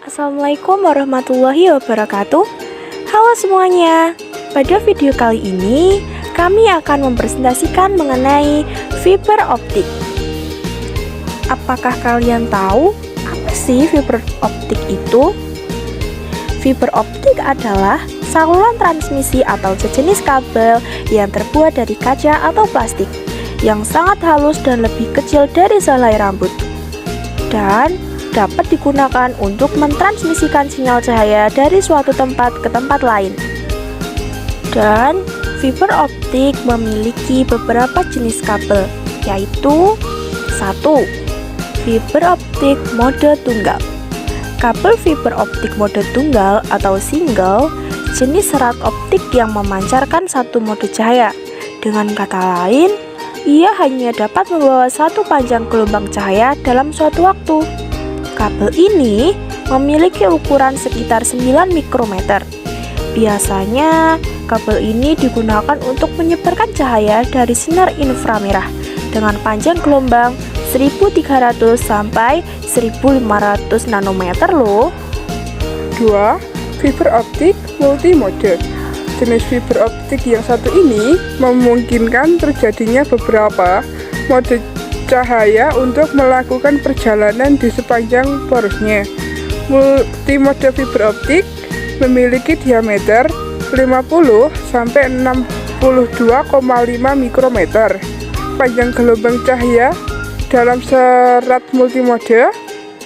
Assalamualaikum warahmatullahi wabarakatuh. Halo semuanya. Pada video kali ini kami akan mempresentasikan mengenai fiber optik. Apakah kalian tahu apa sih fiber optik itu? Fiber optik adalah saluran transmisi atau sejenis kabel yang terbuat dari kaca atau plastik yang sangat halus dan lebih kecil dari selai rambut, dan dapat digunakan untuk mentransmisikan sinyal cahaya dari suatu tempat ke tempat lain. Dan fiber optik memiliki beberapa jenis kabel, yaitu 1. Fiber optik mode tunggal. Kabel fiber optik mode tunggal atau single jenis serat optik yang memancarkan satu mode cahaya. Dengan kata lain, ia hanya dapat membawa satu panjang gelombang cahaya dalam suatu waktu. Kabel ini memiliki ukuran sekitar 9 mikrometer. Biasanya, kabel ini digunakan untuk menyebarkan cahaya dari sinar inframerah dengan panjang gelombang 1300 sampai 1500 nanometer loh. 2. Fiber optik multimode. Jenis fiber optik yang satu ini memungkinkan terjadinya beberapa mode cahaya untuk melakukan perjalanan di sepanjang porosnya. Multimode fiber optik memiliki diameter 50 sampai 62,5 mikrometer. Panjang gelombang cahaya dalam serat multimode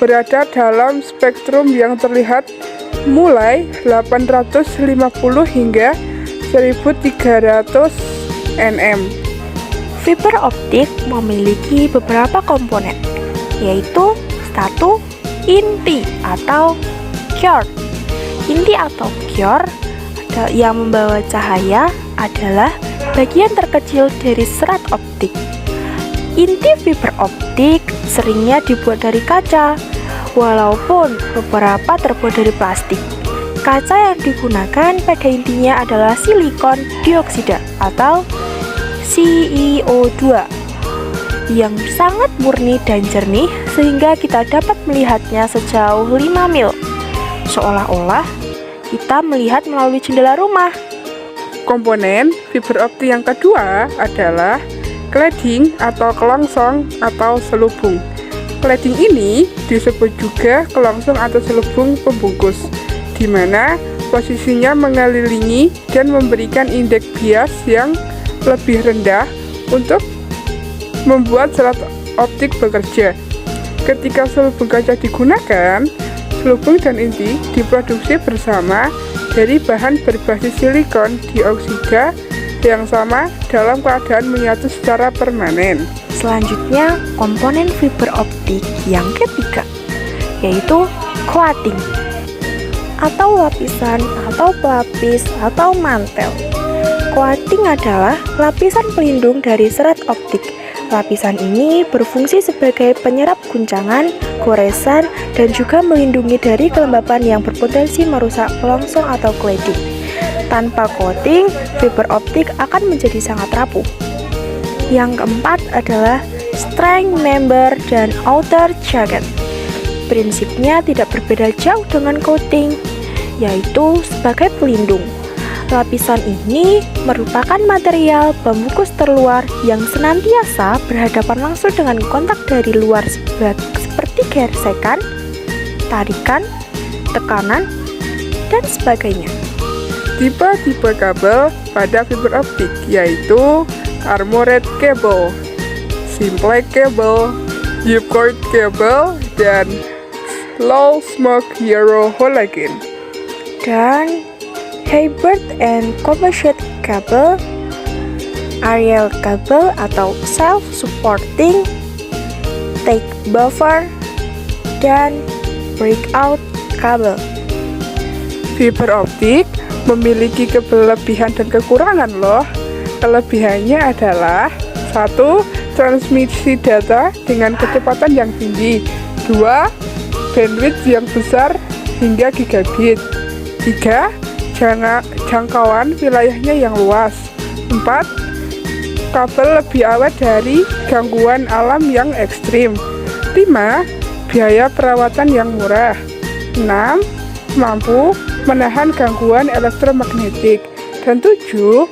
berada dalam spektrum yang terlihat mulai 850 hingga 1300 nm. Fiber optik memiliki beberapa komponen, yaitu 1. Inti atau core. Inti atau core yang membawa cahaya adalah bagian terkecil dari serat optik. Inti fiber optik seringnya dibuat dari kaca, walaupun beberapa terbuat dari plastik. Kaca yang digunakan pada intinya adalah silikon dioksida atau CO2 yang sangat murni dan jernih sehingga kita dapat melihatnya sejauh 5 mil, seolah-olah kita melihat melalui jendela rumah. Komponen fiber optik yang kedua adalah cladding atau kelongsong atau selubung. Cladding ini disebut juga kelongsong atau selubung pembungkus, di mana posisinya mengelilingi dan memberikan indeks bias yang lebih rendah untuk membuat serat optik bekerja. Ketika selubung kaca digunakan, selubung dan inti diproduksi bersama dari bahan berbasis silikon dioksida yang sama dalam keadaan menyatu secara permanen. Selanjutnya, komponen fiber optik yang ketiga, yaitu coating atau lapisan atau pelapis atau mantel. Coating adalah lapisan pelindung dari serat optik. Lapisan ini berfungsi sebagai penyerap guncangan, goresan, dan juga melindungi dari kelembapan yang berpotensi merusak pelongsong atau cladding. Tanpa coating, fiber optik akan menjadi sangat rapuh. Yang keempat adalah strength member dan outer jacket. Prinsipnya tidak berbeda jauh dengan coating, yaitu sebagai pelindung. Lapisan ini merupakan material pembungkus terluar yang senantiasa berhadapan langsung dengan kontak dari luar seperti gesekan, tarikan, tekanan, dan sebagainya. Tipe-tipe kabel pada fiber optik yaitu armored cable, simple cable, diploid cable, dan low smoke yellow halogen. Dan hybrid and composite cable, aerial cable atau self-supporting, take buffer, dan breakout cable. Fiber optik memiliki kelebihan dan kekurangan loh. Kelebihannya adalah 1. Transmisi data dengan kecepatan yang tinggi. 2. Bandwidth yang besar hingga gigabit. 3. Jangkauan wilayahnya yang luas. 4. Kabel lebih awet dari gangguan alam yang ekstrim. 5. Biaya perawatan yang murah. 6. Mampu menahan gangguan elektromagnetik. Dan 7.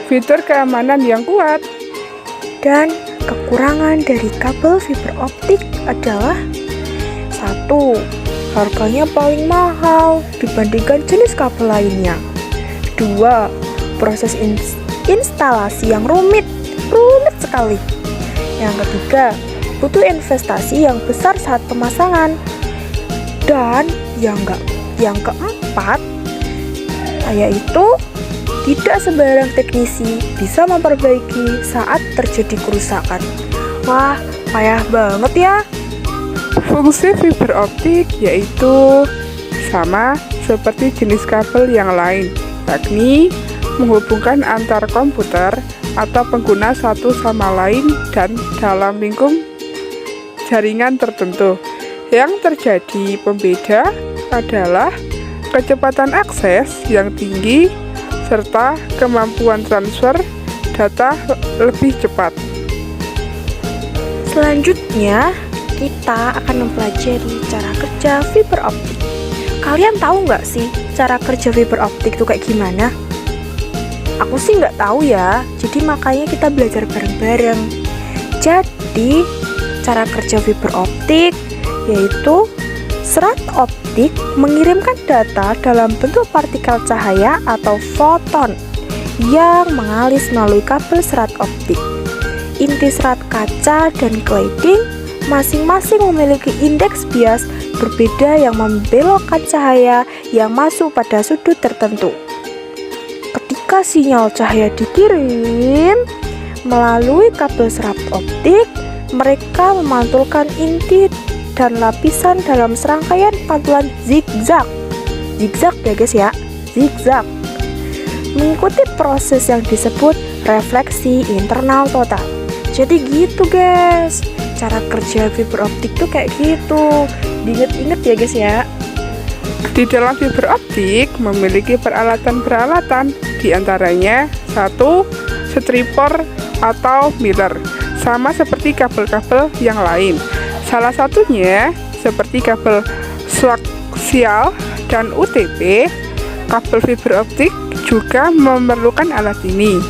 Fitur keamanan yang kuat. Dan kekurangan dari kabel fiber optik adalah 1. Harganya paling mahal dibandingkan jenis kabel lainnya. 2. Proses instalasi yang rumit sekali. Yang ketiga, butuh investasi yang besar saat pemasangan. Dan yang keempat, yaitu tidak sembarang teknisi bisa memperbaiki saat terjadi kerusakan. Wah, payah banget ya. Fungsi fiber optik yaitu sama seperti jenis kabel yang lain, yakni menghubungkan antar komputer atau pengguna satu sama lain dan dalam lingkup jaringan tertentu. Yang terjadi pembeda adalah kecepatan akses yang tinggi serta kemampuan transfer data lebih cepat. Selanjutnya, kita akan mempelajari cara kerja fiber optik. Kalian tahu nggak sih cara kerja fiber optik itu kayak gimana? Aku sih nggak tahu ya, jadi makanya kita belajar bareng-bareng. Jadi, cara kerja fiber optik yaitu serat optik mengirimkan data dalam bentuk partikel cahaya atau foton yang mengalir melalui kabel serat optik. Inti serat kaca dan cladding masing-masing memiliki indeks bias berbeda yang membelokkan cahaya yang masuk pada sudut tertentu. Ketika sinyal cahaya dikirim melalui kabel serat optik, mereka memantulkan inti dan lapisan dalam serangkaian pantulan zigzag ya guys ya, zigzag, mengikuti proses yang disebut refleksi internal total. Jadi gitu guys, cara kerja fiber optik tuh kayak gitu, diinget-inget ya guys ya. Di dalam fiber optik memiliki peralatan-peralatan, diantaranya 1. Stripper atau mirror, sama seperti kabel-kabel yang lain. Salah satunya seperti kabel koaksial dan UTP. Kabel fiber optik juga memerlukan alat ini.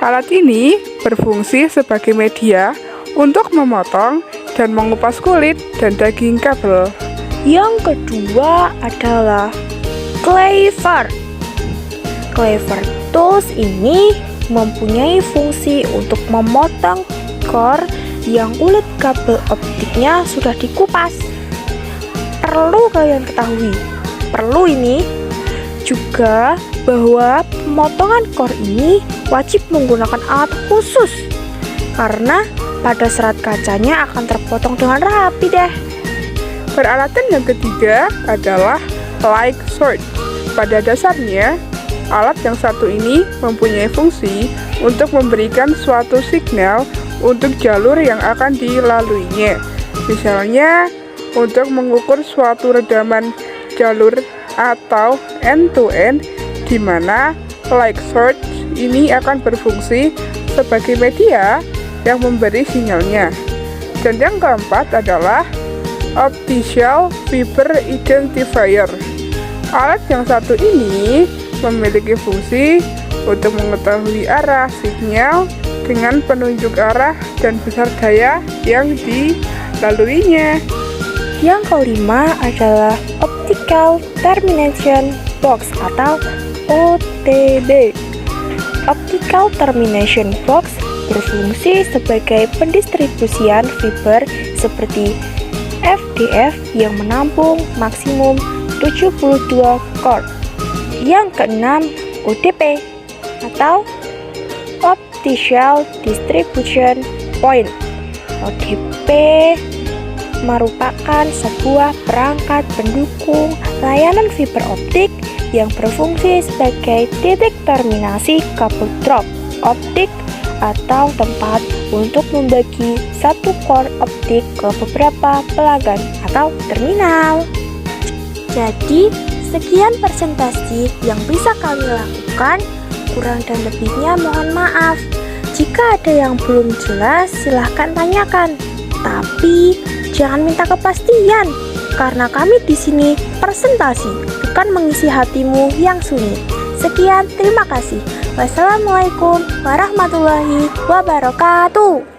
Alat ini berfungsi sebagai media untuk memotong dan mengupas kulit dan daging kabel. Yang kedua adalah cleaver. Cleaver tools ini mempunyai fungsi untuk memotong core yang kulit kabel optiknya sudah dikupas. Perlu kalian ketahui, juga bahwa pemotongan core ini wajib menggunakan alat khusus karena pada serat kacanya akan terpotong dengan rapi deh. Peralatan yang ketiga adalah light source. Pada dasarnya, alat yang satu ini mempunyai fungsi untuk memberikan suatu signal untuk jalur yang akan dilaluinya. Misalnya, untuk mengukur suatu redaman jalur atau end-to-end, di mana light source ini akan berfungsi sebagai media yang memberi sinyalnya. Dan yang keempat adalah optical fiber identifier. Alat yang satu ini memiliki fungsi untuk mengetahui arah sinyal dengan penunjuk arah dan besar daya yang dilaluinya. Yang kelima adalah optical termination box atau OTB. Optical termination box berfungsi sebagai pendistribusian fiber seperti FDF yang menampung maksimum 72 core. Yang keenam, ODP atau Optical Distribution Point. ODP merupakan sebuah perangkat pendukung layanan fiber optik yang berfungsi sebagai titik terminasi kabel drop optik atau tempat untuk membagi satu core optik ke beberapa pelanggan atau terminal. Jadi, sekian presentasi yang bisa kami lakukan. Kurang dan lebihnya mohon maaf. Jika ada yang belum jelas, silahkan tanyakan. Tapi, jangan minta kepastian. Karena kami di sini presentasi, bukan mengisi hatimu yang sunyi. Sekian, terima kasih. Wassalamualaikum warahmatullahi wabarakatuh.